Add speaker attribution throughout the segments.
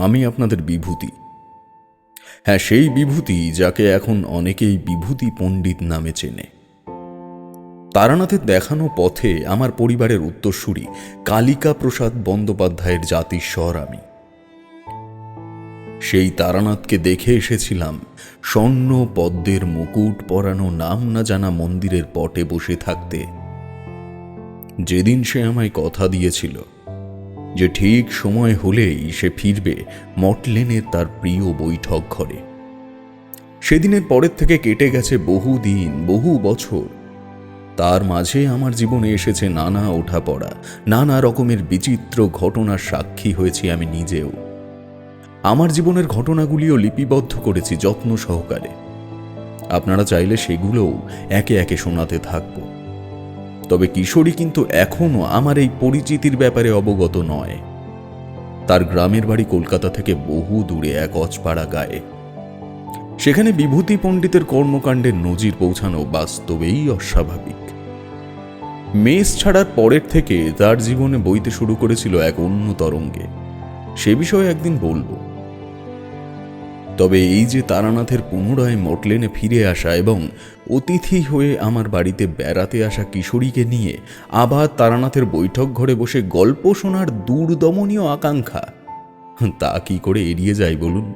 Speaker 1: আমি আপনাদের বিভূতি। হ্যাঁ, সেই বিভূতি যাকে এখন অনেকেই বিভূতি পণ্ডিত নামে চেনে। তারানাথের দেখানো পথে আমার পরিবারের উত্তরসূরি কালিকা প্রসাদ বন্দ্যোপাধ্যায়ের জাতিস্বর আমি। সেই তারানাথকে দেখে এসেছিলাম স্বর্ণ পদ্মের মুকুট পরানো নাম না জানা মন্দিরের পটে বসে থাকতে। যেদিন সে আমায় কথা দিয়েছিল যে ঠিক সময় হলেই সে ফিরবে মটলেনের তার প্রিয় বৈঠক ঘরে, সেদিনের পরের থেকে কেটে গেছে বহু দিন, বহু বছর। তার মাঝে আমার জীবনে এসেছে নানা ওঠাপড়া, নানা রকমের বিচিত্র ঘটনার সাক্ষী হয়েছি আমি নিজেও। আমার জীবনের ঘটনাগুলিও লিপিবদ্ধ করেছি যত্ন সহকারে। আপনারা চাইলে সেগুলোও একে একে শোনাতে থাকব। তবে কিশোরী কিন্তু এখনো আমার এই পরিচিতির ব্যাপারে অবগত নয়। তার গ্রামের বাড়ি কলকাতা থেকে বহু দূরে এক অজপাড়া গায়ে। সেখানে বিভূতি পণ্ডিতের কর্মকাণ্ডের নজির পৌঁছানো বাস্তবেই অস্বাভাবিক। মেস ছাড়ার পরের থেকে তার জীবনে বইতে শুরু করেছিল এক অন্য তরঙ্গে। সে বিষয়ে একদিন বলবো। তবে এই যে তারানাথের পুনরায় মটলেনে ফিরে আসা এবং অতিথি হয়ে আমার বাড়িতে বেড়াতে আসা কিশোরীকে নিয়ে আবার তারানাথের বৈঠক ঘরে বসে গল্প শোনার দুর্দমনীয় আকাঙ্ক্ষা, তা কি করে এড়িয়ে যায় বলুন?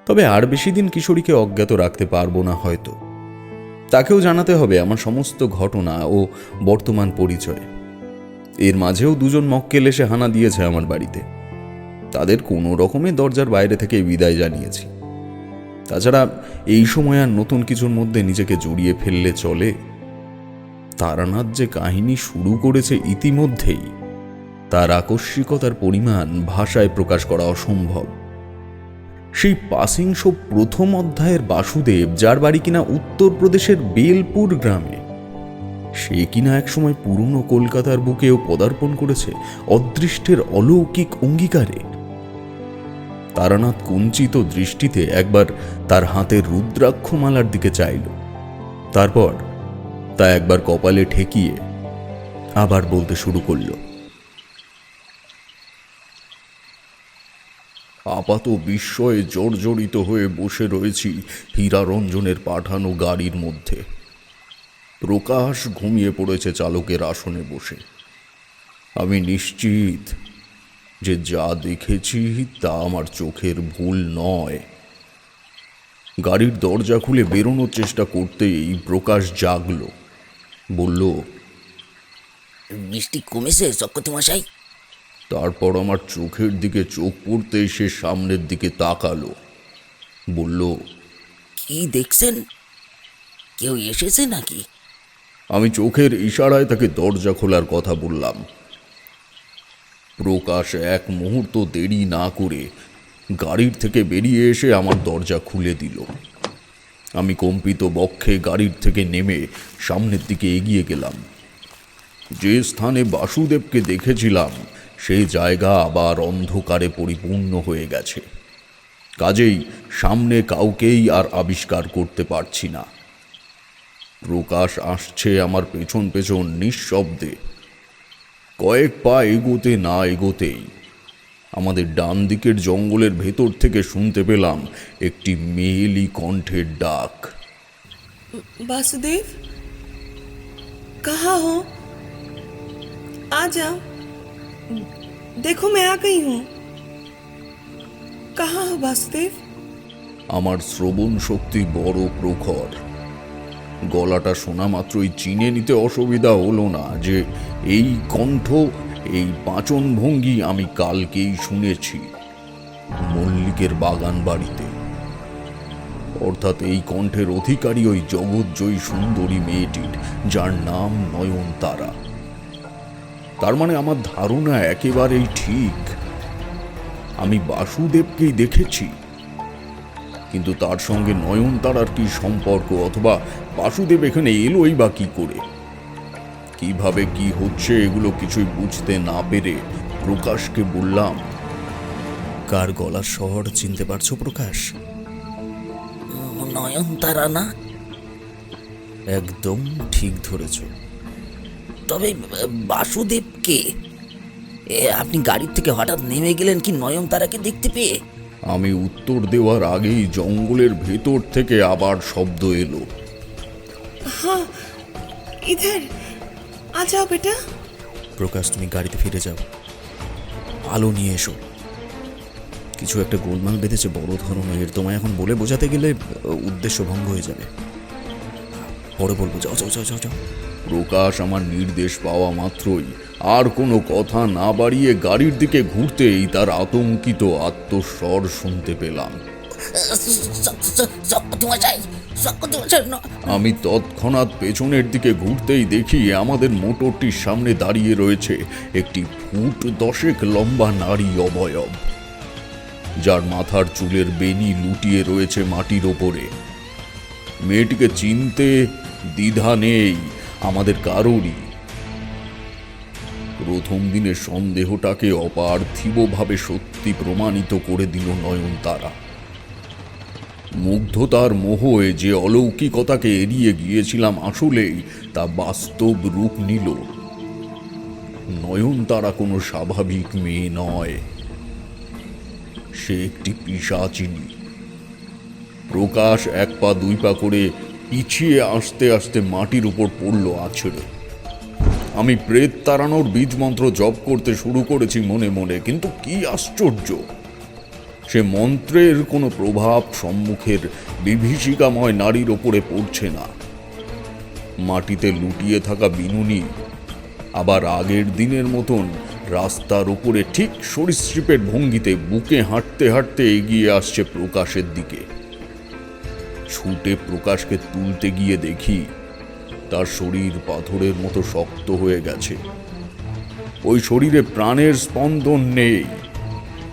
Speaker 1: তবে আর বেশি দিন কিশোরীকে অজ্ঞাত রাখতে পারবো না হয়তো। তাকেও জানাতে হবে আমার সমস্ত ঘটনা ও বর্তমান পরিচয়। এর মাঝেও দুজন মক্কেল এসে হানা দিয়েছে আমার বাড়িতে। তাদের কোনো রকমে দরজার বাইরে থেকে বিদায় জানিয়েছি। তাছাড়া এই সময় আর নতুন কিছুর মধ্যে নিজেকে জড়িয়ে ফেললে চলে? তারানাথ যে কাহিনী শুরু করেছে ইতিমধ্যেই, তার আকস্মিকতার পরিমাণ ভাষায় প্রকাশ করা অসম্ভব। সেই পাসিং শো প্রথম অধ্যায়ের বাসুদেব, যার বাড়ি কিনা উত্তরপ্রদেশের বেলপুর গ্রামে, সে কিনা একসময় পুরনো কলকাতার বুকেও পদার্পণ করেছে অদৃষ্টের অলৌকিক অঙ্গীকারে। তারানাথ কুঞ্চিত দৃষ্টিতে একবার তার হাতের রুদ্রাক্ষমালার দিকে চাইল, তারপর তা একবার কপালে ঠেকিয়ে আবার বলতে শুরু করল। আপাত বিস্ময়ে জর্জরিত হয়ে বসে রয়েছি হীরারঞ্জনের পাঠানো গাড়ির মধ্যে। প্রকাশ ঘুমিয়ে পড়েছে চালকের আসনে বসে। আমি নিশ্চিত যে যা দেখেছি তা আমার চোখের ভুল নয়। গাড়ির দরজা খুলে বেরোনোর চেষ্টা করতেই প্রকাশ জাগল, বলল,
Speaker 2: বৃষ্টি কমেছে চক্রবর্তী মশাই?
Speaker 1: তারপর আমার চোখের দিকে চোখ পড়তেই সে সামনের দিকে তাকালো, বলল,
Speaker 2: কি দেখছেন? কেউ এসেছে নাকি?
Speaker 1: আমি চোখের ইশারায় তাকে দরজা খোলার কথা বললাম। প্রকাশ এক মুহূর্ত দেরি না করে গাড়ির থেকে বেরিয়ে এসে আমার দরজা খুলে দিল। আমি কম্পিত বক্ষে গাড়ির থেকে নেমে সামনের দিকে এগিয়ে গেলাম। যে স্থানে বাসুদেবকে দেখেছিলাম সেই জায়গা আবার অন্ধকারে পরিপূর্ণ হয়ে গেছে। কাজেই সামনে কাউকেই আর আবিষ্কার করতে পারছি না। প্রকাশ আসছে আমার পেছন পেছন নিঃশব্দে। কয়েক পা এগোতে না এগোতেই আমাদের ডান দিকের জঙ্গলের ভেতর থেকে শুনতে পেলাম একটি মেয়েলি কণ্ঠের ডাক।
Speaker 3: वासुदेव, कहाँ हो? आ जाओ, देखो मैं आ गई हूँ। कहाँ हो वासुदेव?
Speaker 1: আমার শ্রবণ শক্তি বড় প্রখর। গলাটা শোনা মাত্রই চিনে নিতে অসুবিধা হলো না যে এই কণ্ঠ, এই বাচন ভঙ্গি আমি কালকেই শুনেছি মল্লিকের বাগান বাড়িতে। অর্থাৎ এই কণ্ঠের অধিকারী ওই জগৎজয়ী সুন্দরী মেয়েটির, যার নাম নয়নতারা। তার মানে আমার ধারণা একেবারেই ঠিক। আমি বাসুদেবকেই দেখেছি, কিন্তু তার সঙ্গে নয়নতারার কি সম্পর্ক, অথবা বাসুদেব এখানে এলোই বা কি করে? কিভাবে কি হচ্ছে এগুলো কিছুই বুঝতে না পেরে প্রকাশকে বললাম, কার গলার স্বর চিনতে পারছো প্রকাশ?
Speaker 2: নয়নতারা না?
Speaker 1: একদম ঠিক ধরেছ।
Speaker 2: তবে বাসুদেবকে আপনি গাড়ির থেকে হঠাৎ নেমে গেলেন কি নয়নতারাকে দেখতে পেয়ে?
Speaker 1: আমি উত্তর দেওয়ার আগেই জঙ্গলের ভেতর থেকে আবার শব্দ এলো।
Speaker 3: हाँ इधर आ जाओ बेटा।
Speaker 1: প্রকাশ, তুমি গাড়িতে ফিরে যাও, আলো নিয়ে এসো। কিছু একটা গোলমাল বেঁধেছে বড় ধরনের, তোমায় এখন বলে বোঝাতে গেলে উদ্দেশ্য ভঙ্গ হয়ে যাবে। পরে বলবো, যাও যাও যাও যাও যাও। প্রকাশ আমার নির্দেশ পাওয়া মাত্রই আর কোনো কথা না বাড়িয়ে গাড়ির দিকে ঘুরতেই তার আতঙ্কিত আত্মস্বর শুনতে পেলাম।
Speaker 2: চক্রমশাই
Speaker 1: আমি তৎক্ষণাৎ পেছনের দিকে ঘুরতেই দেখি আমাদের মোটরটির সামনে দাঁড়িয়ে রয়েছে একটি 10 ফুট লম্বা নারী অবয়ব, যার মাথার চুলের বেনি লুটিয়ে রয়েছে মাটির ওপরে। মেয়েটিকে চিনতে দ্বিধা নেই আমাদের কারোরই। প্রথম দিনের সন্দেহটাকে অপার্থিবভাবে সত্যি প্রমাণিত করে দিল নয়নতারা। মুগ্ধতার মোহে যে অলৌকিকতাকে এড়িয়ে গিয়েছিলাম, আসলেই তা বাস্তব রূপ নিল। নয়নতারা কোনো স্বাভাবিক মেয়ে নয়, সে একটি পিশাচিনী। প্রকাশ 1 পা 2 পা করে পিছিয়ে আসতে আসতে মাটির উপর পড়ল আছড়ে। আমি প্রেত তাড়ানোর বীজ মন্ত্র জপ করতে শুরু করেছি মনে মনে, কিন্তু কি আশ্চর্য, সে মন্ত্রের কোনো প্রভাব সম্মুখের বিভীষিকাময় নারীর ওপরে পড়ছে না। মাটিতে লুটিয়ে থাকা বিনুনি আবার আগের দিনের মতন রাস্তার উপরে ঠিক সরীসৃপের ভঙ্গিতে বুকে হাঁটতে হাঁটতে এগিয়ে আসছে প্রকাশের দিকে। ছুটে প্রকাশকে তুলতে গিয়ে দেখি তার শরীর পাথরের মতো শক্ত হয়ে গেছে। ওই শরীরে প্রাণের স্পন্দন নেই।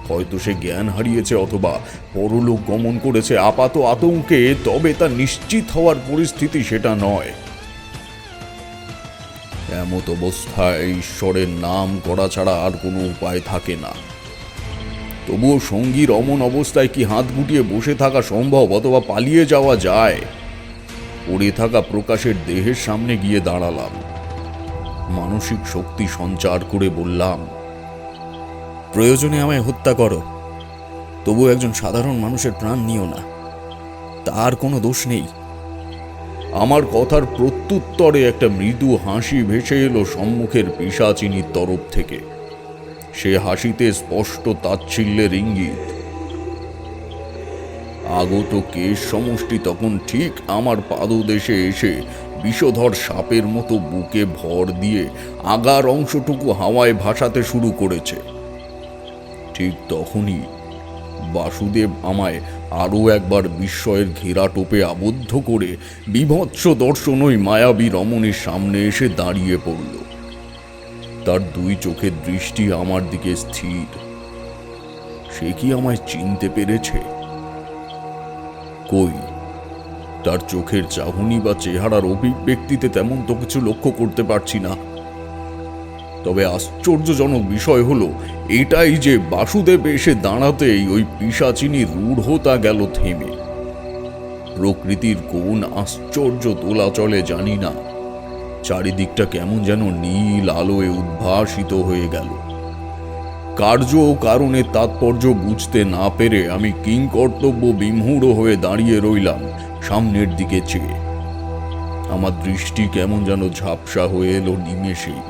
Speaker 1: হয়তো সে জ্ঞান হারিয়েছে অথবা পরলোক গমন করেছে আপাত আতঙ্কে, তবে তা নিশ্চিত হওয়ার পরিস্থিতি সেটা নয়। এমত অবস্থায় ঈশ্বরের নাম করা ছাড়া আর কোনো উপায় থাকে না। তবুও সঙ্গীর অমন অবস্থায় কি হাত গুটিয়ে বসে থাকা সম্ভব অথবা পালিয়ে যাওয়া যায়? পড়ে থাকা প্রকাশের দেহের সামনে গিয়ে দাঁড়ালাম। মানসিক শক্তি সঞ্চার করে বললাম, প্রয়োজনে আমায় হত্যা করো, তবু একজন সাধারণ মানুষের প্রাণ নিও না, তার কোনো দোষ নেই। আমার কথার প্রত্যুত্তরে একটা মৃদু হাসি ভেসে এলো সম্মুখের পিশাচিনীর তরফ থেকে। সে হাসিতে স্পষ্ট তাচ্ছিল্যের ইঙ্গিত। আগত কেশ সমষ্টি তখন ঠিক আমার পাদদেশে এসে বিষধর সাপের মতো বুকে ভর দিয়ে আগার অংশটুকু হাওয়ায় ভাসাতে শুরু করেছে। ঠিক তখনই বাসুদেব আমায় আরও একবার বিস্ময়ের ঘেরা টোপে আবদ্ধ করে বীভৎস দর্শন ওই মায়াবী রমণীর সামনে এসে দাঁড়িয়ে পড়ল। তার 2 চোখের দৃষ্টি আমার দিকে স্থির। সে কি আমায় চিনতে পেরেছে? কই, তার চোখের চাহনি বা চেহারার অভিব্যক্তিতে তেমন তো কিছু লক্ষ্য করতে পারছি না। তবে আশ্চর্যজনক বিষয় হলো এটাই যে বাসুদেব এসে দাঁড়াতেই ওই পিশাচিনীর রূঢ়তা গেল থেমে। প্রকৃতির কোন আশ্চর্য দোলাচলে জানি না, চারিদিকটা কেমন যেন নীল আলোয় উদ্ভাসিত হয়ে গেল। কার্য ও কারণের তাৎপর্য বুঝতে না পেরে আমি কিংকর্তব্য বিমূঢ় হয়ে দাঁড়িয়ে রইলাম সামনের দিকে চেয়ে। আমার দৃষ্টি কেমন যেন ঝাপসা হয়ে এলো নিমেষেই।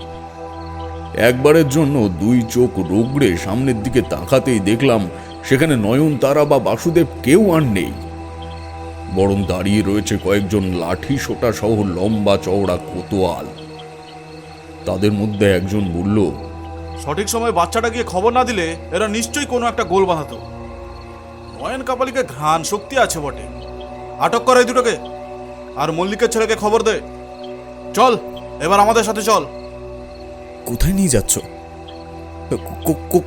Speaker 1: একবারের জন্য 2 চোখ রোগড়ে সামনের দিকে তাকাতেই দেখলাম সেখানে নয়নতারা বা বাসুদেব কেউ আর নেই, বরং দাঁড়িয়ে রয়েছে কয়েকজন লাঠি সোটা সহ লম্বা চওড়া কোতোয়াল। তাদের মধ্যে একজন বলল,
Speaker 4: সঠিক সময় বাচ্চাটা গিয়ে খবর না দিলে এরা নিশ্চয়ই কোনো একটা গোল বাঁধাতো। নয়ন কাপালিকে ঘ্রাণ শক্তি আছে বটে, আটক করে এই দুটোকে, আর মল্লিকের ছেলেকে খবর দে। চল, এবার আমাদের সাথে চল।
Speaker 1: কোথায় নিয়ে যাচ্ছ?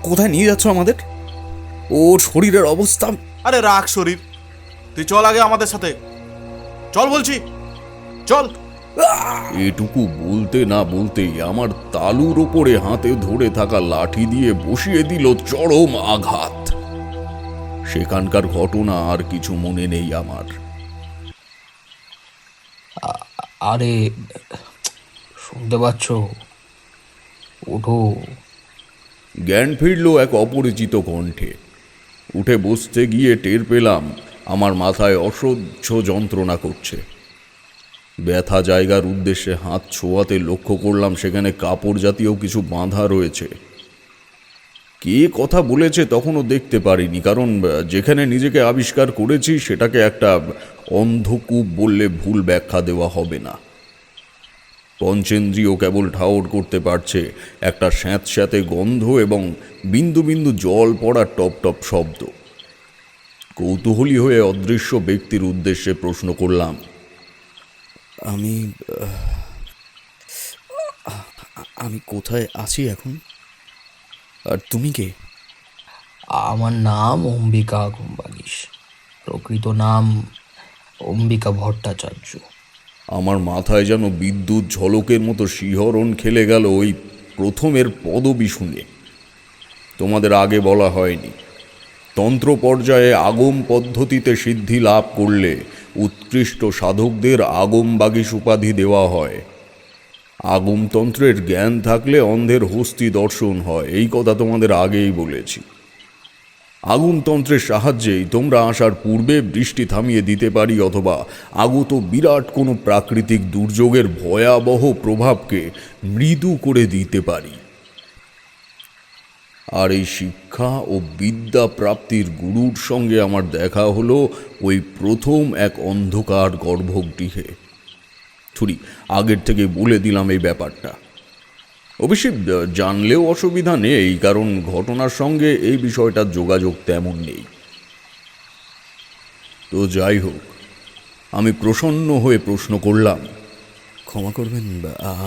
Speaker 1: কোথায় নিয়ে যাচ্ছ আমাদের? ওর শরীরের অবস্থা।
Speaker 4: আরে রাখ শরীর, তুই চল আগে আমাদের সাথে, চল বলছি, চল।
Speaker 1: এটুকু বলতে না বলতেই আমার তালুর ওপরে হাতে ধরে থাকা লাঠি দিয়ে বসিয়ে দিল চরম আঘাত। সেখানকার ঘটনা আর কিছু মনে নেই আমার।
Speaker 5: আরে শুনতে পাচ্ছ? ওঠো,
Speaker 1: জ্ঞান ফিরল এক অপরিচিত কণ্ঠে। উঠে বসতে গিয়ে টের পেলাম আমার মাথায় অসহ্য যন্ত্রণা করছে। ব্যথা জায়গার উদ্দেশ্যে হাত ছোঁয়াতে লক্ষ্য করলাম সেখানে কাপড় জাতীয় কিছু বাঁধা রয়েছে। কে কথা বলেছে তখনও দেখতে পারিনি, কারণ যেখানে নিজেকে আবিষ্কার করেছি সেটাকে একটা অন্ধকূপ বললে ভুল ব্যাখ্যা দেওয়া হবে না। পঞ্চেন্দ্রিয় কেবল ঠাউর করতে পারছে একটা স্যাঁতস্যাঁতে গন্ধ এবং বিন্দু বিন্দু জল পড়ার টপ টপ শব্দ। কৌতূহলী হয়ে অদৃশ্য ব্যক্তির উদ্দেশ্যে প্রশ্ন করলাম, আমি আমি কোথায় আছি এখন, আর তুমি কে?
Speaker 5: আমার নাম অম্বিকা আগমবাগীশ, প্রকৃত নাম অম্বিকা ভট্টাচার্য।
Speaker 1: আমার মাথায় যেন বিদ্যুৎ ঝলকের মতো শিহরণ খেলে গেল ওই প্রথমের পদবি শুনে। তোমাদের আগে বলা হয়নি, তন্ত্র পর্যায়ে আগম পদ্ধতিতে সিদ্ধি লাভ করলে উৎকৃষ্ট সাধকদের আগমবাগীশ উপাধি দেওয়া হয়। আগমতন্ত্রের জ্ঞান থাকলে অন্ধের হস্তি দর্শন হয়, এই কথা তোমাদের আগেই বলেছি। আগমতন্ত্রের সাহায্যেই তোমরা আসার পূর্বে বৃষ্টি থামিয়ে দিতে পারি, অথবা আগত বিরাট কোনো প্রাকৃতিক দুর্যোগের ভয়াবহ প্রভাবকে মৃদু করে দিতে পারি। আর এই শিক্ষা ও বিদ্যা প্রাপ্তির গুরুর সঙ্গে আমার দেখা হলো ওই প্রথম এক অন্ধকার গর্ভগৃহে। ছুরি আগের থেকে বলে দিলাম এই ব্যাপারটা। অবশ্যই জানলেও অসুবিধা নেই, কারণ ঘটনার সঙ্গে এই বিষয়টার যোগাযোগ তেমন নেই। তো যাই হোক, আমি প্রসন্ন হয়ে প্রশ্ন করলাম, ক্ষমা করবেন,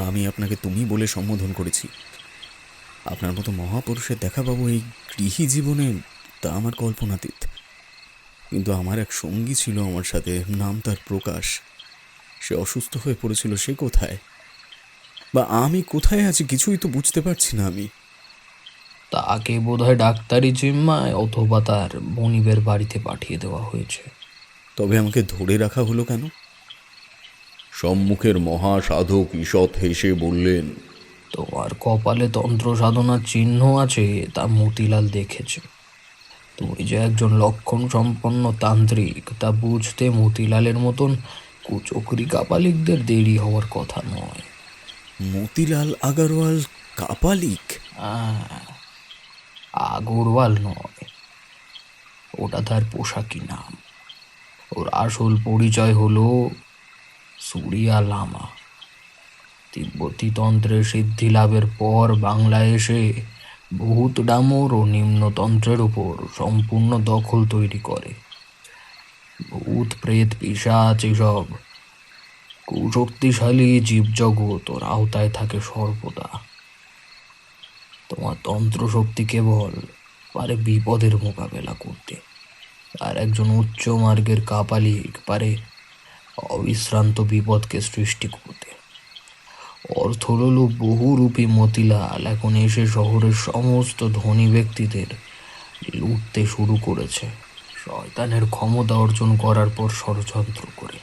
Speaker 1: আমি আপনাকে তুমি বলে সম্বোধন করেছি। আপনার মতো মহাপুরুষের দেখা পাবো এই গৃহী জীবনে, তা আমার কল্পনাতীত। কিন্তু আমার এক সঙ্গী ছিল আমার সাথে, নাম তার প্রকাশ। সে অসুস্থ হয়ে পড়েছিল, সে কোথায়, বা আমি কোথায় আছি কিছুই তো বুঝতে পারছি না আমি।
Speaker 5: তাকে বোধহয় ডাক্তারি জিম্মায় অথবা তার মনিবের বাড়িতে পাঠিয়ে দেওয়া হয়েছে।
Speaker 1: তবে আমাকে ধরে রাখা হলো কেন? সম্মুখের মহাসাধক ঈষৎ হেসে বললেন,
Speaker 5: তোমার কপালে তন্ত্র সাধনার চিহ্ন আছে, তা মতিলাল দেখেছে। তুমি যে একজন লক্ষণ সম্পন্ন তান্ত্রিক তা বুঝতে মতিলালের মতন কুচক্রি কাপালিকদের দেরি হওয়ার কথা নয়।
Speaker 1: মতিলাল আগরওয়াল কাপালিক?
Speaker 5: আগরওয়াল নয়, ওটা তার পোশাকি নাম। ওর আসল পরিচয় হলো সুরিয়া লামা। তিব্বতী তন্ত্রের সিদ্ধি লাভের পর বাংলায় এসে ভূত ডামর ও নিম্নতন্ত্রের উপর সম্পূর্ণ দখল তৈরি করে। ভূত প্রেত পিশাচ এসব কুশক্তিশালী জীবজগৎ ওর আওতায় থাকে সর্বদা। তোমার তন্ত্র শক্তি কেবল পারে বিপদের মোকাবেলা করতে, আর একজন উচ্চ মার্গের কাপালিক পারে অবিশ্রান্ত বিপদকে সৃষ্টি করতে। অর্থলোলুপ বহুরূপী মতিলাল এখন এসে শহরের সমস্ত ধনী ব্যক্তিদের লুটতে শুরু করেছে, শয়তানের ক্ষমতা অর্জন করার পর ষড়যন্ত্র করে।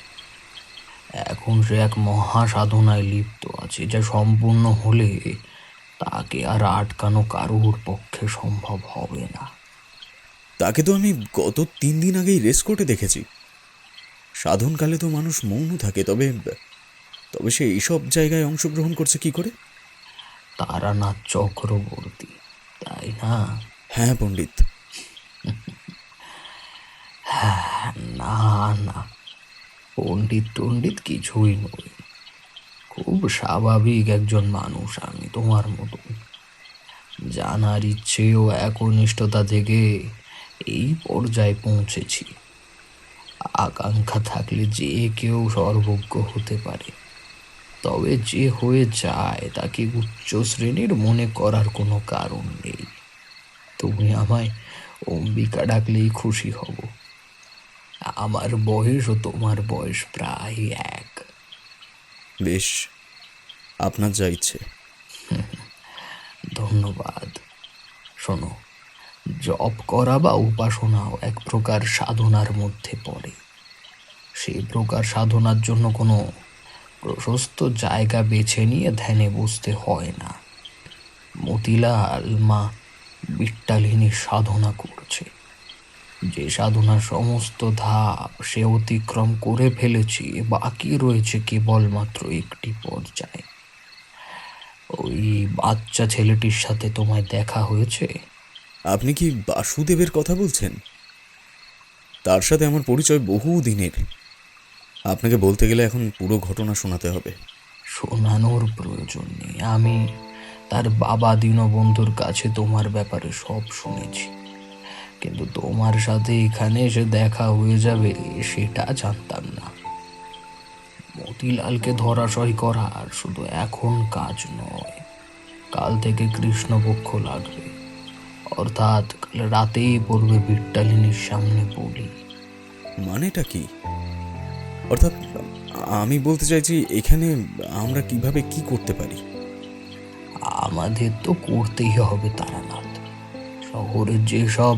Speaker 5: এখন সে এক মহা সাধনায় লিপ্ত আছে, যা সম্পূর্ণ হলে তাকে আর আটকানো কারোর পক্ষে সম্ভব হবে না।
Speaker 1: তাকে তো আমি গত 3 দিন আগেই রেস কোর্টে দেখেছি। সাধনকালে তো মানুষ মৌন থাকে, তবে সে এইসব জায়গায় অংশগ্রহণ করছে কি করে?
Speaker 5: তারানাথ চক্রবর্তী, তাই না?
Speaker 1: হ্যাঁ পণ্ডিত।
Speaker 5: না না, পণ্ডিত টণ্ডিত কিছুই নই। খুব স্বাভাবিক একজন মানুষ আমি, তোমার মতো। জানার ইচ্ছে ও একনিষ্ঠতা থেকে এই পর্যায়ে পৌঁছেছি। আকাঙ্ক্ষা থাকলে যে কেউ সর্বজ্ঞ হতে পারে, তবে যে হয়ে যায় তাকে উচ্চ শ্রেণীর মনে করার কোনো কারণ নেই। তুমি আমায় অম্বিকা ডাকলেই খুশি হব। আমার বয়স ও তোমার বয়স প্রায় এক।
Speaker 1: বেশ, আপনার যা ইচ্ছে।
Speaker 5: ধন্যবাদ। শোনো, জপ করা বা উপাসনাও এক প্রকার সাধনার মধ্যে পড়ে। সেই প্রকার সাধনার জন্য কোনো প্রশস্ত জায়গা বেছে নিয়ে ধ্যানে বসতে হয় না। মতিলাল বিট্টালিনী সাধনা করছে। যে সাধনার সমস্ত ধাপ সে অতিক্রম করে ফেলেছি, বাকি রয়েছে কেবলমাত্র একটি পর্যায়ে। ওই বাচ্চা ছেলেটির সাথে তোমায় দেখা হয়েছে?
Speaker 1: আপনি কি বাসুদেবের কথা বলছেন? তার সাথে আমার পরিচয় বহু দিনের। আপনাকে বলতে গেলে এখন পুরো ঘটনা শোনাতে হবে।
Speaker 5: শোনানোর প্রয়োজন নেই। আমি তার বাবা দীনবন্ধুর কাছে তোমার ব্যাপারে সব শুনেছি, কিন্তু তোমার সাথে এখানে এসে দেখা হয়ে যাবে সেটা জানতাম না। মতিলালকে ধরাশয় করার শুধু এখন কাজ নয়, কাল থেকে কৃষ্ণপক্ষ লাগবে, অর্থাৎ কাল রাতেই পড়বে বিট্টালিনীর সামনে বলি।
Speaker 1: মানেটা কি? অর্থাৎ আমি বলতে চাইছি, এখানে আমরা কিভাবে কি করতে পারি?
Speaker 5: আমাদের তো করতেই হবে তারানাথ। শহরের যেসব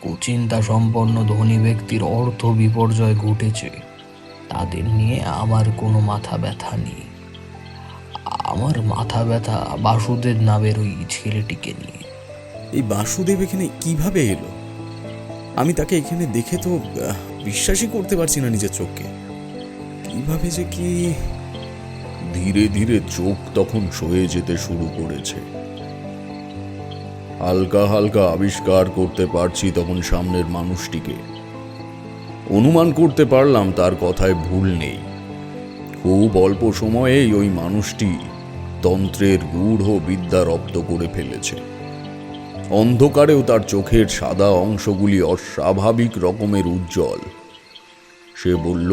Speaker 5: কুচিন্তা সম্পন্ন ধনী ব্যক্তির অর্থ বিপর্যয় ঘটেছে তাদের নিয়ে আমার কোনো মাথা ব্যথা নেই। আমার মাথা ব্যথা বাসুদেব নামের ওই ছেলেটিকে নিয়ে।
Speaker 1: এই বাসুদেব এখানে কিভাবে এলো? আমি তাকে এখানে দেখে তো বিশ্বাসই করতে পারছি না নিজের চোখকে। কিভাবে যে কি? ধীরে ধীরে চোখ তখন সয়ে যেতে শুরু করেছে। হালকা হালকা আবিষ্কার করতে পারছি তখন সামনের মানুষটিকে। অনুমান করতে পারলাম তার কথায় ভুল নেই। খুব অল্প সময়েই ওই মানুষটি তন্ত্রের গূঢ় বিদ্যা রপ্ত করে ফেলেছে। অন্ধকারেও তার চোখের সাদা অংশগুলি অস্বাভাবিক রকমের উজ্জ্বল। সে বলল,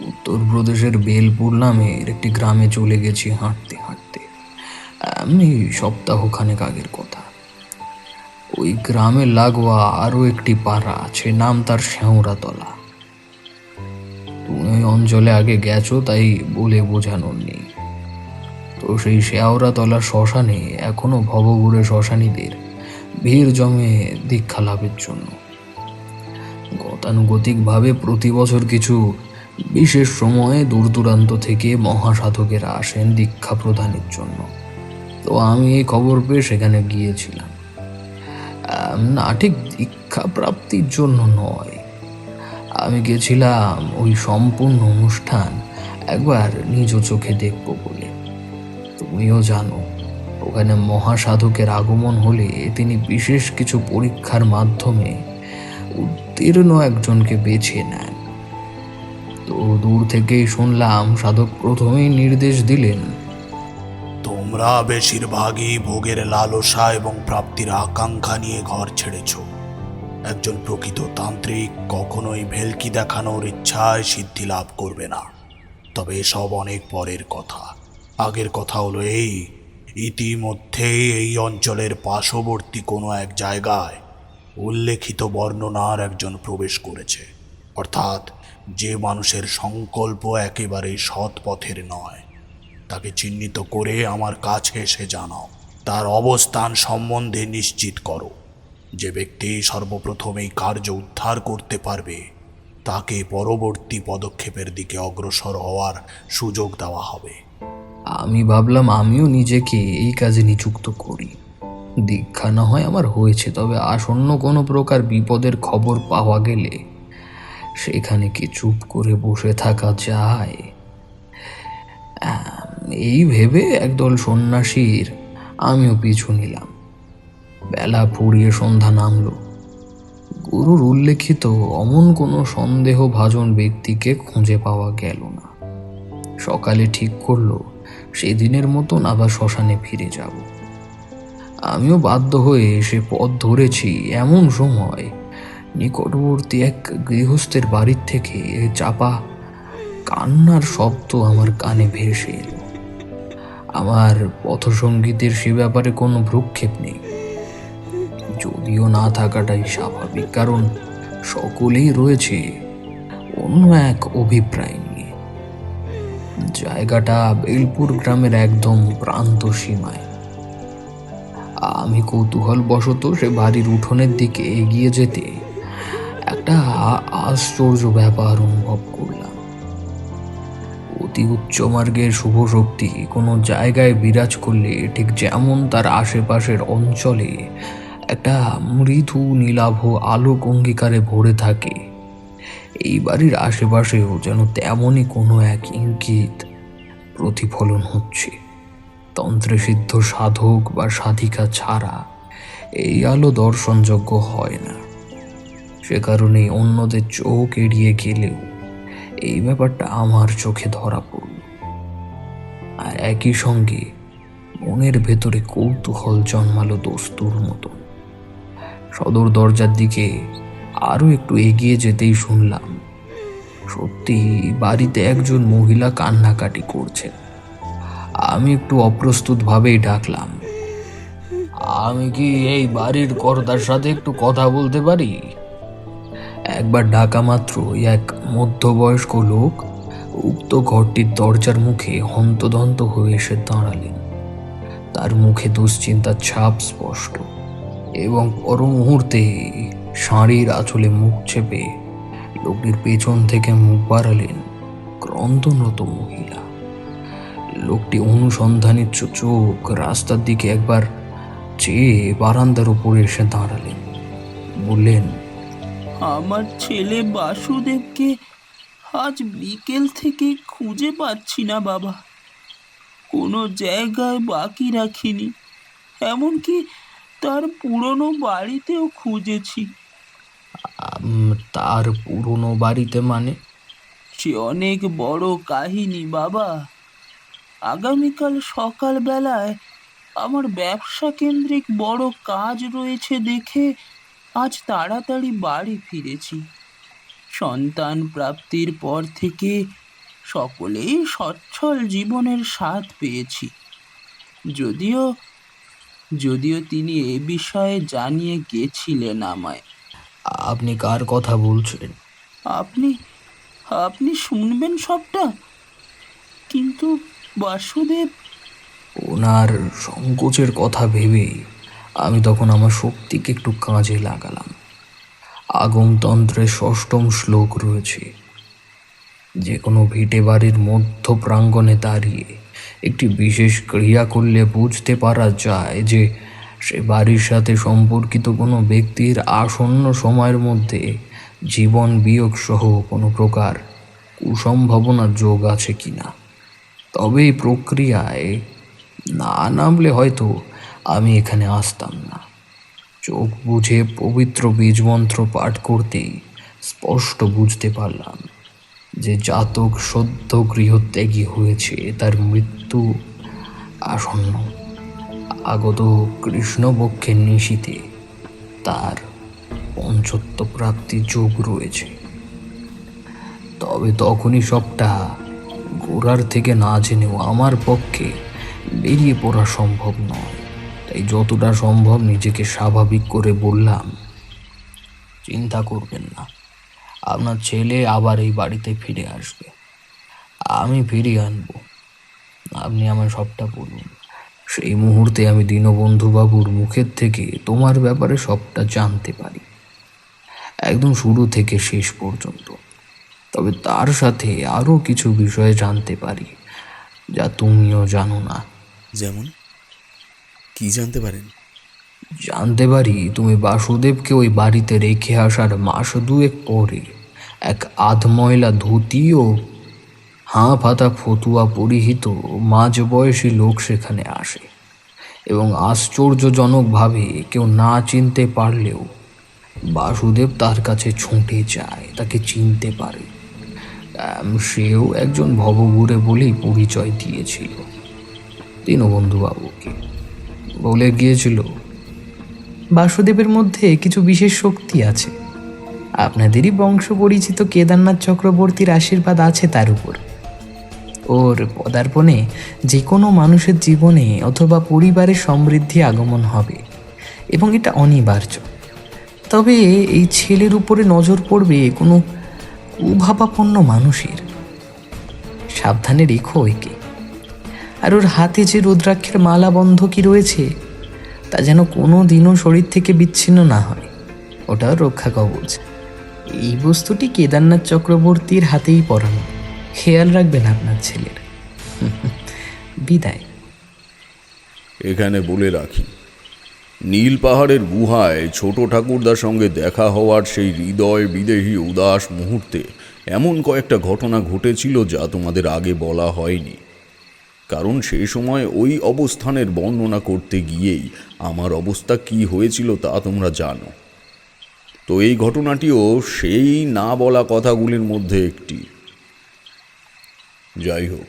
Speaker 5: উত্তরপ্রদেশের বেলপুর নামের একটি গ্রামে চলে গেছি হাঁটতে হাঁটতে। এমনি সপ্তাহখানেক আগের কথা। ওই গ্রামে লাগোয়া আরো একটি পাড়া আছে, নাম তার শেওড়াতলা। তুমি ওই অঞ্চলে আগে গেছো তাই বলে বোঝানোর নেই। তো সেই শেওড়াতলা শ্মশানে এখনো ভবঘুরে শ্মশানীদের ভিড় জমে দীক্ষা লাভের জন্য। গতানুগতিকভাবে প্রতি বছর কিছু বিশেষ সময়ে দূর দূরান্ত থেকে মহাসাধকেরা আসেন দীক্ষা প্রদানের জন্য। তো আমি এই খবর পেয়ে সেখানে গিয়েছিলাম। না, ঠিক দীক্ষা প্রাপ্তির জন্য নয়। আমি গেছিলাম ওই সম্পূর্ণ অনুষ্ঠান একবার নিজ চোখে দেখব বলে। তুমিও জানো, ওখানে মহাসাধকের আগমন হলে তিনি বিশেষ কিছু পরীক্ষার মাধ্যমে উত্তীর্ণ একজনকে বেছে নেন। তো দূর থেকেই শুনলাম সাধক প্রথমেই নির্দেশ দিলেন,
Speaker 6: তোমরা বেশিরভাগই ভোগের লালসা এবং প্রাপ্তির আকাঙ্ক্ষা নিয়ে ঘর ছেড়েছ। একজন প্রকৃত তান্ত্রিক কখনোই ভেলকি দেখানোর ইচ্ছায় সিদ্ধি লাভ করবে না। তবে এসব অনেক পরের কথা। আগের কথা হলো এই, ইতিমধ্যেই এই অঞ্চলের পার্শ্ববর্তী কোনো এক জায়গায় উল্লেখিত বর্ণনার একজন প্রবেশ করেছে। অর্থাৎ যে মানুষের সংকল্প একেবারেই সৎ পথের নয়, তাকে চিহ্নিত করে আমার কাছে এসে জানাও। তার অবস্থান সম্বন্ধে নিশ্চিত করো। যে ব্যক্তি সর্বপ্রথম এই কার্য উদ্ধার করতে পারবে তাকে পরবর্তী পদক্ষেপের দিকে অগ্রসর হওয়ার সুযোগ দেওয়া হবে।
Speaker 5: আমি ভাবলাম আমিও নিজেকে এই কাজে নিযুক্ত করি। দীক্ষা না হয় আমার হয়েছে, তবে আসন্ন কোনো প্রকার বিপদের খবর পাওয়া গেলে সেখানে কি চুপ করে বসে থাকা যায়? এই ভেবে একদল সন্ন্যাসীর আমিও পিছু নিলাম। বেলা ফুরিয়ে সন্ধ্যা নামলো। গুরুর উল্লেখিত অমন কোনো সন্দেহভাজন ব্যক্তিকে খুঁজে পাওয়া গেল না। সকালে ঠিক করলো সেদিনের মতন আবার শ্মশানে ফিরে যাব। আমিও বাধ্য হয়ে সে পথ ধরেছি। এমন সময় নিকটবর্তী এক গৃহস্থের বাড়ির থেকে চাপা কান্নার শব্দ আমার কানে ভেসে এলো। আমার পথসঙ্গীদের সে ব্যাপারে কোনো ভ্রুক্ষেপ নেই, যদিও না থাকাটাই স্বাভাবিক, কারণ সকলেই রয়েছে অন্য এক অভিপ্রায় নিয়ে। জায়গাটা বেলপুর গ্রামের একদম প্রান্ত সীমায়। আমি কৌতূহলবশত সে বাড়ির উঠোনের দিকে এগিয়ে যেতে একটা আশ্চর্য ব্যাপার অনুভব করলাম। অতি উচ্চ মার্গের শুভ শক্তি কোনো জায়গায় বিরাজ করলে ঠিক যেমন তার আশেপাশের অঞ্চলে একটা মৃদু নীলাভ আলোক অঙ্গীকারে ভরে থাকে, এই বাড়ির আশেপাশেও যেন তেমনই কোনো এক ইঙ্গিত প্রতিফলন হচ্ছে। তন্ত্রে সিদ্ধ সাধক বা সাধিকা ছাড়া এই আলো দর্শনযোগ্য হয় না। সে কারণেই অন্যদের চোখ এড়িয়ে গেলেও এই ব্যাপারটা আমার চোখে ধরা পড়ল। আর একই সঙ্গে মনের ভেতরে কৌতূহল জন্মালো দস্তুর মতো। সদর দরজার দিকে আরো একটু এগিয়ে যেতেই শুনলাম সত্যি বাড়িতে একজন মহিলা কান্নাকাটি করছেন। আমি একটু অপ্রস্তুতভাবেই ডাকলাম, আমি কি এই বাড়ির কর্তার সাথে একটু কথা বলতে পারি? একবার ডাকা মাত্র এক মধ্যবয়স্ক লোক উক্ত ঘরটির দরজার মুখে হন্তদন্ত হয়ে এসে দাঁড়ালেন। তার মুখে দুশ্চিন্তার ছাপ স্পষ্ট, এবং পর মুহূর্তে শাড়ির আঁচলে মুখ চেপে লোকটির পেছন থেকে মুখ বাড়ালেন ক্রন্দনরত মহিলা। লোকটি অনুসন্ধানী চোখ রাস্তার দিকে একবার চেয়ে বারান্দার উপরে এসে দাঁড়ালেন। বললেন,
Speaker 7: আমার ছেলে বাসুদেবকে আজ বিকেল থেকে খুঁজে পাচ্ছি না বাবা। কোনো জায়গায় বাকি রাখিনি, এমনকি তার পুরনো বাড়িতেও খুঁজেছি।
Speaker 5: তার পুরনো বাড়িতে মানে?
Speaker 7: সে অনেক বড় কাহিনী বাবা। আগামীকাল সকালবেলায় আমার ব্যবসা কেন্দ্রিক বড় কাজ রয়েছে দেখে আজ তাড়াতাড়ি বাড়ি ফিরেছি। সন্তান প্রাপ্তির পর থেকে সকলেই সচ্ছল জীবনের স্বাদ পেয়েছি। যদিও যদিও তিনি এ বিষয়ে জানিয়ে গেছিলেন আমায়।
Speaker 5: আপনি কার কথা বলছেন?
Speaker 7: আপনি আপনি শুনবেন সবটা, কিন্তু বাসুদেব।
Speaker 5: ওনার সংকোচের কথা ভেবেই আমি তখন আমার শক্তিকে একটু কাজে লাগালাম। আগমতন্ত্রের 6ম শ্লোক রয়েছে, যে কোনো ভিটে বাড়ির মধ্য প্রাঙ্গণে দাঁড়িয়ে একটি বিশেষ ক্রিয়া করলে বুঝতে পারা যায় যে সে বাড়ির সাথে সম্পর্কিত কোনো ব্যক্তির আসন্ন সময়ের মধ্যে জীবন বিয়োগ সহ কোনো প্রকার কুসম্ভাবনার যোগ আছে কিনা। তবে এই প্রক্রিয়ায় না নামলে হয়তো আমি এখানে আসতাম না। চোখ বুঝে পবিত্র বীজমন্ত্র পাঠ করতেই স্পষ্ট বুঝতে পারলাম যে জাতক সদ্য গৃহত্যাগী হয়েছে, তার মৃত্যু আসন্ন। আগত কৃষ্ণপক্ষের নিশীথে তার পঞ্চত্ব প্রাপ্তির যোগ রয়েছে। তবে তখনই সবটা গোড়ার থেকে না জেনেও আমার পক্ষে বেরিয়ে পড়া সম্ভব নয়। তাই যতটা সম্ভব নিজেকে স্বাভাবিক করে বললাম, চিন্তা করবেন না, আপনার ছেলে আবার এই বাড়িতে ফিরে আসবে। আমি ফিরিয়ে আনবো, আপনি আমায় সবটা বলুন। সেই মুহূর্তে আমি দীনবন্ধুবাবুর মুখের থেকে তোমার ব্যাপারে সবটা জানতে পারি, একদম শুরু থেকে শেষ পর্যন্ত। তবে তার সাথে আরও কিছু বিষয় জানতে পারি যা তুমিও জানো না।
Speaker 1: যেমন কি জানতে পারেন?
Speaker 5: জানতে পারি তুমি বাসুদেবকে ওই বাড়িতে রেখে আসার মাস 2 পরে এক আধময়লা ধুতি ও হাঁ ফাতা ফতুয়া পরিহিত মাঝবয়সী লোক সেখানে আসে, এবং আশ্চর্যজনকভাবে কেউ না চিনতে পারলেও বাসুদেব তার কাছে ছুটে যায়, তাকে চিনতে পারে। সেও একজন ভবঘুরে বলেই পরিচয় দিয়েছিল দীনবন্ধুবাবুকে। বলে গিয়েছিল,
Speaker 8: বাসুদেবের মধ্যে কিছু বিশেষ শক্তি আছে, আপনাদেরই বংশ পরিচিত কেদারনাথ চক্রবর্তীর আশীর্বাদ আছে তার উপর। ওর পদার্পণে যে কোনো মানুষের জীবনে অথবা পরিবারের সমৃদ্ধি আগমন হবে, এবং এটা অনিবার্য। তবে এই ছেলের উপরে নজর পড়বে কোনো কুভাবাপন্ন মানুষের, সাবধানে রেখো একে। আর ওর হাতে যে রুদ্রাক্ষের মালা বন্ধকি রয়েছে তা যেন কোনো দিনও শরীর থেকে বিচ্ছিন্ন না হয়, ওটাও রক্ষা কবচ। এই বস্তুটি কেদারনাথ চক্রবর্তীর হাতেই পরানো, খেয়াল রাখবেন আপনার ছেলের। বিদায়।
Speaker 1: এখানে বলে রাখি, নীল পাহাড়ের গুহায় ছোট ঠাকুরদার সঙ্গে দেখা হওয়ার সেই হৃদয় বিদেহী উদাস মুহূর্তে এমন কয়েকটা ঘটনা ঘটেছিল যা তোমাদের আগে বলা হয়নি, কারণ সেই সময় ওই অবস্থানের বর্ণনা করতে গিয়েই আমার অবস্থা কি হয়েছিল তা তোমরা জানো। তো এই ঘটনাটিও সেই না বলা কথাগুলির মধ্যে একটি। যাই হোক,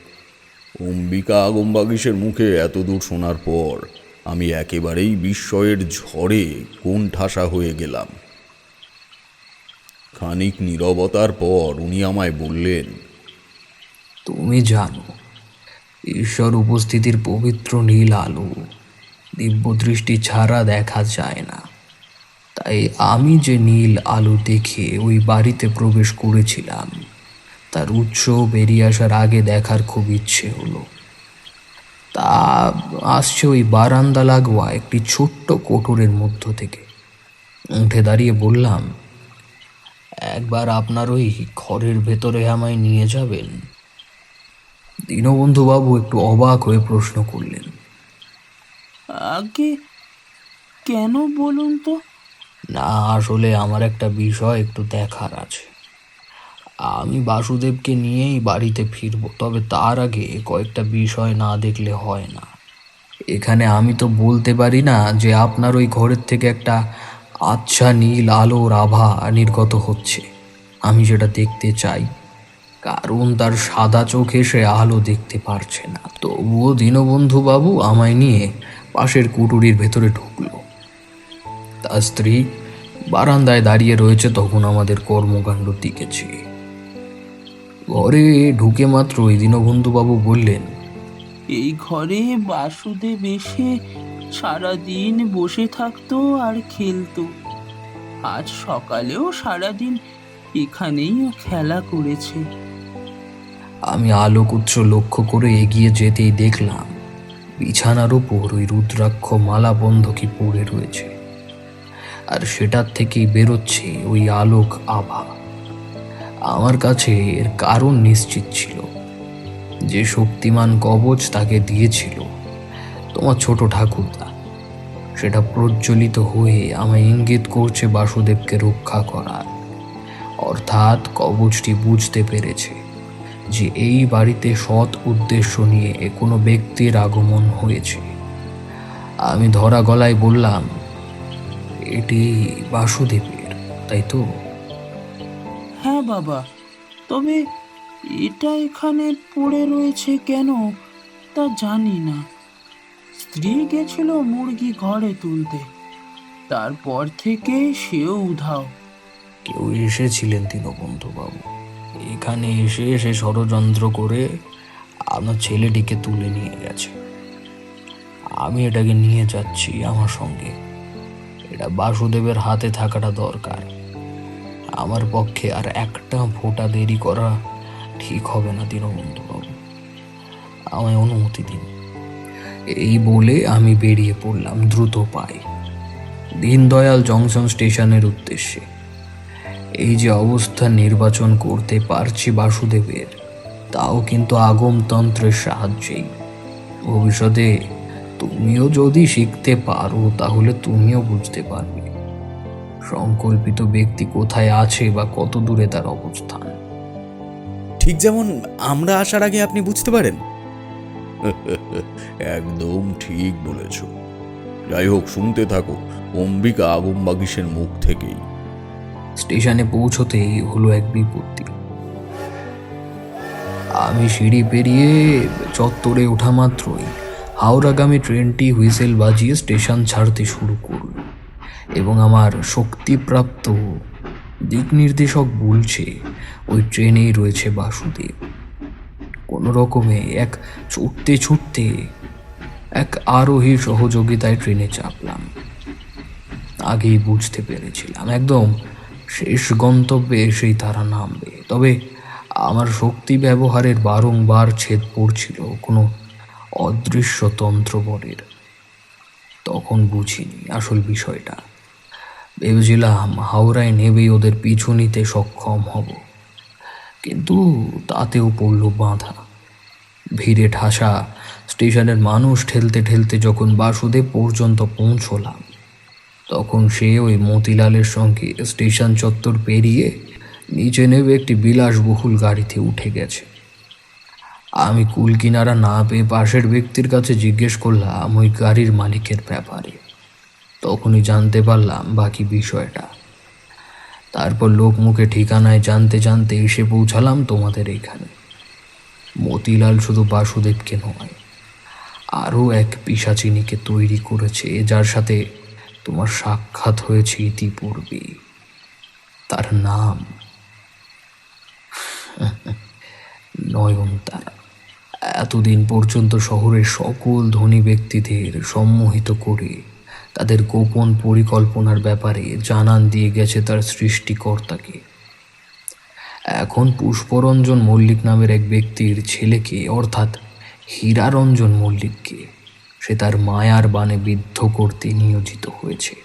Speaker 1: অম্বিকা আগমবাগিসের মুখে এতদূর শোনার পর আমি একেবারেই বিস্ময়ের ঝড়ে কোণঠাসা হয়ে গেলাম। খানিক নীরবতার পর উনি আমায় বললেন,
Speaker 5: তুমি জানো, ঈশ্বর উপস্থিতির পবিত্র নীল আলো দিব্য দৃষ্টি ছাড়া দেখা যায় না। তাই আমি যে নীল আলো দেখে ওই বাড়িতে প্রবেশ করেছিলাম, তার উৎস বেরিয়ে আসার আগে দেখার খুব ইচ্ছে হলো। তা আসছে ওই বারান্দা লাগোয়া একটি ছোট্ট কোটরের মধ্য থেকে। উঠে দাঁড়িয়ে বললাম, একবার আপনার ওই ঘরের ভেতরে আমায় নিয়ে যাবেন? দীনবন্ধুবাবু একটু অবাক হয়ে প্রশ্ন করলেন।
Speaker 7: আগে কেন বলুন তো?
Speaker 5: না, আসলে আমার একটা বিষয় একটু দেখার আছে। আমি বাসুদেবকে নিয়েই বাড়িতে ফিরবো, তবে তার আগে কয়েকটা বিষয় না দেখলে হয় না। এখানে আমি তো বলতে পারি না যে আপনার ওই ঘরের থেকে একটা আচ্ছা নীল আলোর আভা নির্গত হচ্ছে। আমি যেটা দেখতে চাই, কারণ তার সাদা চোখে সে আলো দেখতে পারছে না। তবুও দীনবন্ধুবাবু আমায় নিয়ে পাশের কুটুরির ভেতরে ঢুকলো। তার স্ত্রী বারান্দায় দাঁড়িয়ে রয়েছে তখন আমাদের কর্মকাণ্ড দেখেছি। ঘরে ঢুকে মাত্রই দীনবন্ধুবাবু বললেন,
Speaker 7: এই ঘরে বাসুদেব এসে সারাদিন বসে থাকতো আর খেলতো। আজ সকালেও সারাদিন এখানেই ও খেলা করেছে।
Speaker 5: আমি আলোকউৎস লক্ষ্য করে এগিয়ে যেতেই দেখলাম বিছানার উপর ওই রুদ্রাক্ষ মালা বন্ধকি পড়ে রয়েছে, আর সেটার থেকেই বেরোচ্ছে ওই আলোক আভা। আমার কাছে এর কারণ নিশ্চিত ছিল। যে শক্তিমান কবচ তাকে দিয়েছিল তোমার ছোট ঠাকুরদা, সেটা প্রজ্বলিত হয়ে আমায় ইঙ্গিত করছে বাসুদেবকে রক্ষা করার। অর্থাৎ কবচটি বুঝতে পেরেছে যে এই বাড়িতে সৎ উদ্দেশ্য নিয়ে কোনো ব্যক্তির আগমন হয়েছে। আমি ধরা গলায় বললাম, এটি বাসুদেবের, তাই তো?
Speaker 7: হ্যাঁ বাবা, তবে এটা এখানে পড়ে রয়েছে কেন তা জানি না। স্ত্রী গেছিল মুরগি ঘরে তুলতে, তারপর থেকে সেও উধাও।
Speaker 5: কেউ এসেছিলেন দীনবন্ধুবাবু, এখানে এসে সে ষড়যন্ত্র করে আপনার ছেলেটিকে তুলে নিয়ে গেছে। আমি এটাকে নিয়ে যাচ্ছি আমার সঙ্গে। এটা বাসুদেবের হাতে থাকাটা দরকার। আমার পক্ষে আর একটা ফোঁটা দেরি করা ঠিক হবে না দীনবন্ধুবাবু, আমায় অনুমতি দিন। এই বলে আমি বেরিয়ে পড়লাম দ্রুত পায়ে দীনদয়াল জংশন স্টেশনের উদ্দেশ্যে। এই যে অবস্থা নির্বাচন করতে পারছি বাসুদেবের, তাও কিন্তু আগমতন্ত্রের সাহায্যেই। ভবিষ্যতে তুমিও যদি শিখতে পারো তাহলে তুমিও বুঝতে পারবে সংকল্পিত ব্যক্তি কোথায় আছে বা কত দূরে তার অবস্থান।
Speaker 9: ঠিক যেমন আমরা আসার আগে আপনি বুঝতে পারেন।
Speaker 1: একদম ঠিক বলেছ। যাই হোক, শুনতে থাকো অম্বিকা আগমবাগিসের মুখ থেকেই।
Speaker 5: স্টেশনে পৌঁছতেই হলো এক বিপত্তি। আমি সিঁড়ি পেরিয়ে চত্বরে ওঠা মাত্রই হাওড়াগামী ট্রেনটি হুইসেল বাজিয়ে স্টেশন ছাড়তে শুরু করল, এবং আমার শক্তিপ্রাপ্ত দিক নির্দেশক বলছে ওই ট্রেনেই রয়েছে বাসুদেব। কোনো রকমে ছুটতে এক আরোহীর সহযোগিতায় ট্রেনে চাপলাম। আগেই বুঝতে পেরেছিলাম একদম শেষ গন্তব্যে এসেই তারা নামবে, তবে আমার শক্তি ব্যবহারের বারংবার ছেদ পড়ছিল কোনো অদৃশ্য তন্ত্রবরের। তখন বুঝিনি আসল বিষয়টা। ভেবেছিলাম হাওড়ায় নেবেই ওদের পিছু নিতে সক্ষম হব, কিন্তু তাতেও পড়ল বাঁধা। ভিড়ে ঠাসা স্টেশনের মানুষ ঠেলতে ঠেলতে যখন বাসুদেব পর্যন্ত পৌঁছলাম, তখন সে ওই মতিলালের সঙ্গে স্টেশন চত্বর পেরিয়ে নিচে নেমে একটি বিলাসবহুল গাড়িতে উঠে গেছে। আমি কুল কিনারা না পেয়ে পাশের ব্যক্তির কাছে জিজ্ঞেস করলাম ওই গাড়ির মালিকের ব্যাপারে। তখনই জানতে পারলাম বাকি বিষয়টা। তারপর লোক মুখে ঠিকানায় জানতে জানতে এসে পৌঁছালাম তোমাদের এখানে। মতিলাল শুধু বাসুদেবকে নয়, আরও এক পিশাচিনীকে তৈরি করেছে, যার সাথে তোমার সাক্ষাৎ হয়েছে ইতিপূর্বে। তার নাম নয়নতারা। এতদিন পর্যন্ত শহরের সকল ধনী ব্যক্তিদের সম্মোহিত করে তাদের গোপন পরিকল্পনার ব্যাপারে জানান দিয়ে গেছে তার সৃষ্টিকর্তাকে। এখন পুষ্পরঞ্জন মল্লিক নামের এক ব্যক্তির ছেলেকে, অর্থাৎ হীরারঞ্জন মল্লিককে, সে তার মায়ার বাণে বিদ্ধ করতে নিয়োজিত হয়েছে।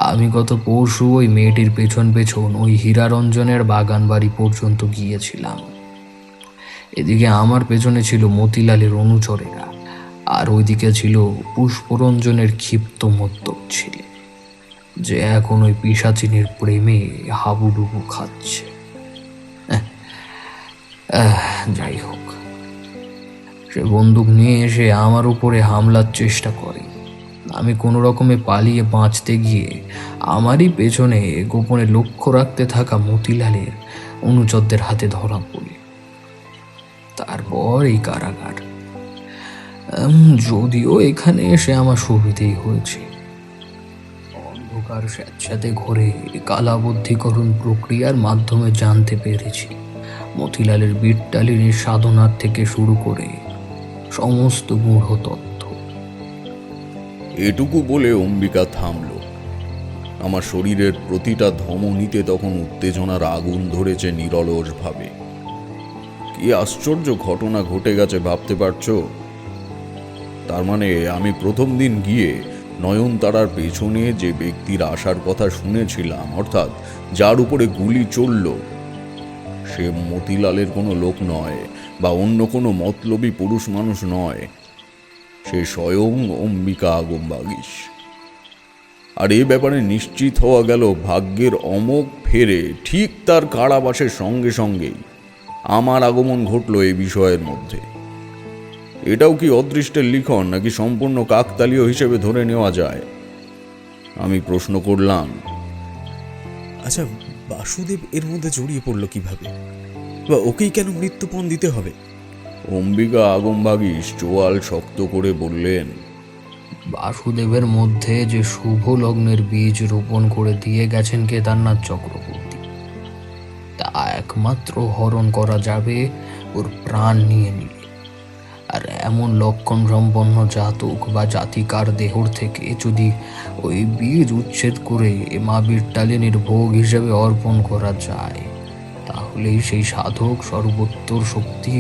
Speaker 5: আমি গত পরশু ওই মেয়েটির পেছন পেছন ওই হীরারঞ্জনের বাগান বাড়ি পর্যন্ত গিয়েছিলাম। এদিকে আমার পেছনে ছিল মতিলালের অনুচরেরা, আর ওইদিকে ছিল পুষ্পরঞ্জনের ক্ষিপ্ত মদ্যপ ছেলে, যে এখন ওই পিশাচিনীর প্রেমে হাবুডুবু খাচ্ছে। যাই হোক, সে বন্দুক নিয়ে এসে আমার উপরে হামলার চেষ্টা করে। আমি কোনো রকমে পালিয়ে বাঁচতে গিয়ে আমারই পেছনে গোপনে লক্ষ্য রাখতে থাকা মতিলালের অনুচরদের হাতে ধরা পড়ি। তারপর এই কারাগার। যদিও এখানে এসে আমার সুবিধেই হয়েছে। অন্ধকার স্যাঁতস্যাঁতে ঘরে কালাবদ্ধীকরণ প্রক্রিয়ার মাধ্যমে জানতে পেরেছি মতিলালের বিট্টালিনীর সাধনার থেকে শুরু করে সমস্ত গূঢ় তথ্য।
Speaker 1: এটুকু বলে অম্বিকা থামল। আমার শরীরের প্রতিটা ধমনীতে তখন উত্তেজনার আগুন ধরেছে নিরলসভাবে। কি আশ্চর্য ঘটনা ঘটে গেছে ভাবতে পারছো? তার মানে আমি প্রথম দিন গিয়ে নয়নতারার পেছনে যে ব্যক্তির আসার কথা শুনেছিলাম, অর্থাৎ যার উপরে গুলি চলল, সে মতিলালের কোনো লোক নয় বা অন্য কোনো মতলবী পুরুষ মানুষ নয়। সে স্বয়ং অম্বিকা আগমবাগীশ। আর এ ব্যাপারে নিশ্চিত হওয়া গেল ভাগ্যের অমোঘ ফেরে ঠিক তার কারাবাসের সঙ্গে সঙ্গেই আমার আগমন ঘটল এই বিষয়ের মধ্যে। এটাও কি অদৃষ্টের লিখন, নাকি সম্পূর্ণ কাকতালীয় হিসেবে ধরে নেওয়া যায়? আমি প্রশ্ন করলাম।
Speaker 9: আচ্ছা, বাসুদেব এর মধ্যে জড়িয়ে পড়ল কিভাবে, বা ওকেই কেন মৃত্যুপণ দিতে হবে?
Speaker 1: অম্বিকা আগমবাগীশ চোয়াল শক্ত করে বললেন,
Speaker 5: বাসুদেবের মধ্যে যে শুভ লগ্নের বীজ রোপণ করে দিয়ে গেছেন কেদারনাথ চক্রবর্তী, তা একমাত্র হরণ করা যাবে ওর প্রাণ নিয়ে নিলে। আর এমন লক্ষণ সম্পন্ন জাতক বা জাতিকার দেহর থেকে যদি ওই বীজ উচ্ছেদ করে মা বিট্টালিনীর ভোগ হিসেবে অর্পণ করা যায়, তাহলেই সেই সাধক সর্বোত্তর শক্তি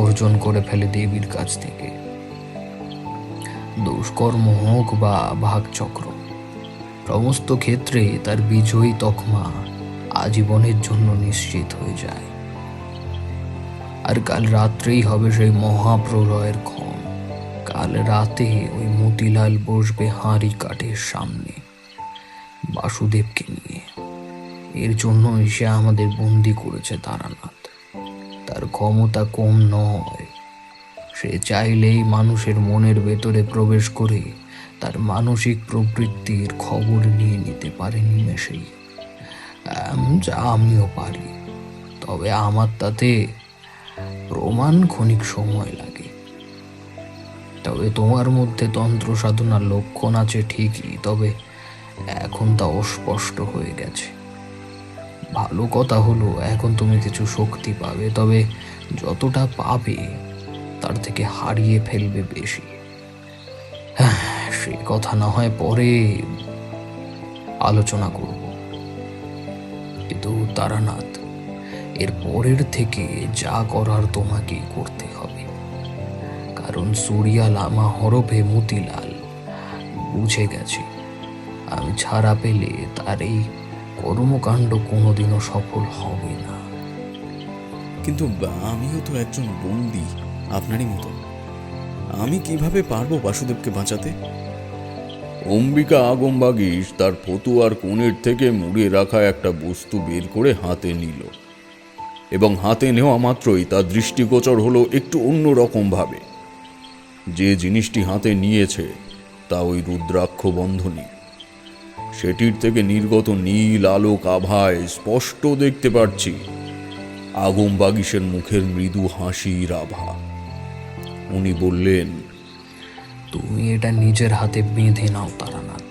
Speaker 5: অর্জন করে ফেলে দেবীর কাছ থেকে। দুষ্কর্ম হোক বা ভাগচক্র, সমস্ত ক্ষেত্রে তার বিজয়ী তকমা আজীবনের জন্য নিশ্চিত হয়ে যায়। আর কাল রাত্রেই হবে সেই মহাপ্রলয়ের ক্ষণ। কাল রাতে ওই মতিলাল বসবে হাঁড়ি কাঠের সামনে বাসুদেবকে নিয়ে। এর জন্যই সে আমাদের বন্দি করেছে তারানাথ। তার ক্ষমতা কম নয়। সে চাইলেই মানুষের মনের ভেতরে প্রবেশ করে তার মানসিক প্রবৃত্তির খবর নিয়ে নিতে পারে নিমেষেই। যা আমিও পারি, তবে আমার তাতে প্রমাণ ক্ষণিক সময় লাগে। তবে তোমার মধ্যে তন্ত্র সাধনার লক্ষণ আছে ঠিকই, তবে এখন তা অস্পষ্ট হয়ে গেছে। ভালো কথা হলো এখন তুমি কিছু শক্তি পাবে, তবে যতটা পাবে তার থেকে হারিয়ে ফেলবে বেশি। সে কথা না হয় পরে আলোচনা করব। কিন্তু তারানাথ, এর পরের থেকে যা করার তোমাকেই করতে হবে, কারণ সুরিয়া লামা হরফে মতিলাল বুঝে গেছে আমি ছাড়া পেলে তার এই কর্মকাণ্ড কোনোদিনও সফল হবে না।
Speaker 9: কিন্তু আমিও তো একজন বন্দী আপনারই মতো। আমি কিভাবে পারবো বাসুদেবকে বাঁচাতে?
Speaker 1: অম্বিকা আগমবাগীশ তার ফতুয়ার কোণের থেকে মুড়ে রাখা একটা বস্তু বের করে হাতে নিল, এবং হাতে নেওয়া মাত্রই তার দৃষ্টিগোচর হলো একটু অন্যরকম ভাবে। যে জিনিসটি হাতে নিয়েছে তা ওই রুদ্রাক্ষ বন্ধনী। সেটির থেকে নির্গত নীল আলোক আভায় স্পষ্ট দেখতে পাচ্ছি আগমবাগীশের মুখের মৃদু হাসির আভা। উনি বললেন,
Speaker 5: তুমি এটা নিজের হাতে বেঁধে নাও তারানাথ।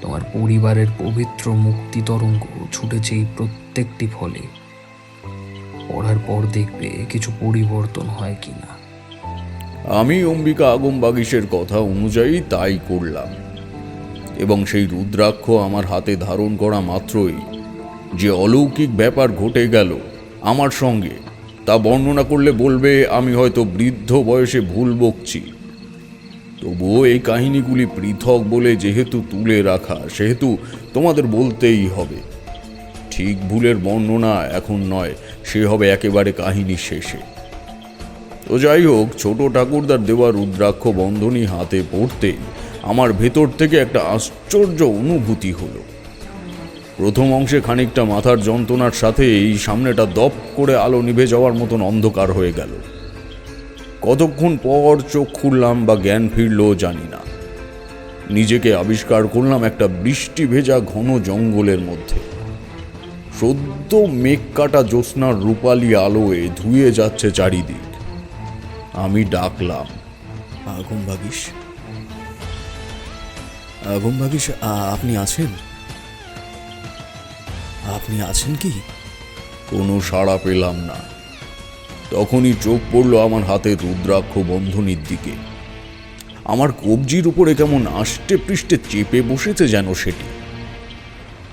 Speaker 5: তোমার পরিবারের পবিত্র মুক্তি তরঙ্গ ছুটেছে এই প্রত্যেকটি ফলে। পড়ার পর দেখবে কিছু পরিবর্তন হয় কিনা।
Speaker 1: আমি অম্বিকা আগমবাগীশের কথা অনুযায়ী তাই করলাম, এবং সেই রুদ্রাক্ষ আমার হাতে ধারণ করা মাত্রই যে অলৌকিক ব্যাপার ঘটে গেল আমার সঙ্গে, তা বর্ণনা করলে বলবে আমি হয়তো বৃদ্ধ বয়সে ভুল বকছি। তবুও এই কাহিনীগুলি পৃথক বলে যেহেতু তুলে রাখা, সেহেতু তোমাদের বলতেই হবে। ঠিক ভুলের বর্ণনা এখন নয়, সে হবে একেবারে কাহিনী শেষে। তো যাই হোক, ছোট ঠাকুরদার দেওয়া রুদ্রাক্ষ বন্ধনী হাতে পড়তে আমার ভেতর থেকে একটা আশ্চর্য অনুভূতি হলো। প্রথম অংশে খানিকটা মাথার যন্ত্রণার সাথে এই সামনেটা দপ করে আলো নিভে যাওয়ার মতন অন্ধকার হয়ে গেল। কতক্ষণ পর চোখ খুললাম বা জ্ঞান ফিরল জানি না। নিজেকে আবিষ্কার করলাম একটা বৃষ্টি ভেজা ঘন জঙ্গলের মধ্যে। সদ্য মেঘ কাটা জ্যোৎস্নার রূপালী আলোয় ধুয়ে যাচ্ছে চারিদিক। আমি ডাকলাম,
Speaker 9: আগমবাগীশ, আগমবাগীশ, আপনি আছেন? আপনি আছেন কি?
Speaker 1: কোনো সাড়া পেলাম না। তখনই চোখ পড়ল আমার হাতের রুদ্রাক্ষ বন্ধনীর দিকে। আমার কবজির উপরে কেমন আষ্টে পৃষ্ঠে চেপে বসেছে যেন সেটি।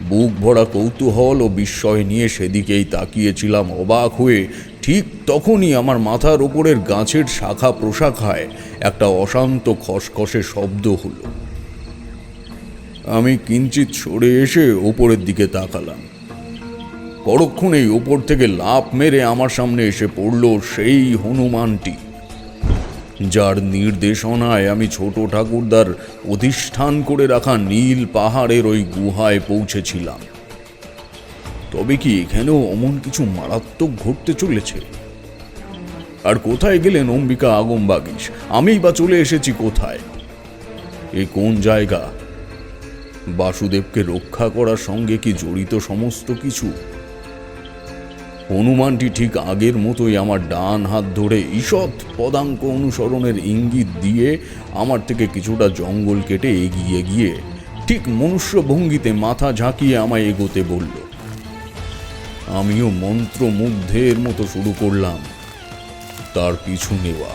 Speaker 1: বুক ভরা কৌতূহল ও বিস্ময় নিয়ে সেদিকেই তাকিয়েছিলাম অবাক হয়ে। ঠিক তখনই আমার মাথার ওপরের গাছের শাখা প্রশাখায় একটা অশান্ত খসখসে শব্দ হলো। আমি কিঞ্চিত সরে এসে ওপরের দিকে তাকালাম। পরক্ষণেই ওপর থেকে লাফ মেরে আমার সামনে এসে পড়ল সেই হনুমানটি, যার নির্দেশনায় আমি ছোট ঠাকুরদার অধিষ্ঠান করে রাখা নীল পাহাড়ের ওই গুহায় পৌঁছেছিলাম। তবে কি এখানেও অমন কিছু মারাত্মক ঘটতে চলেছে? আর কোথায় গেলেন অম্বিকা আগমবাগীশ? আমিই বা চলে এসেছি কোথায়? এ কোন জায়গা? বাসুদেবকে রক্ষা করার সঙ্গে কি জড়িত সমস্ত কিছু? হনুমানটি ঠিক আগের মতোই আমার ডান হাত ধরে ঈষৎ পদাঙ্ক অনুসরণের ইঙ্গিত দিয়ে আমার থেকে কিছুটা জঙ্গল কেটে এগিয়ে গিয়ে ঠিক মনুষ্য ভঙ্গিতে মাথা ঝাঁকিয়ে আমায় এগোতে বলল। আমিও মন্ত্রমুগ্ধের মতো শুরু করলাম তার পিছু নেওয়া।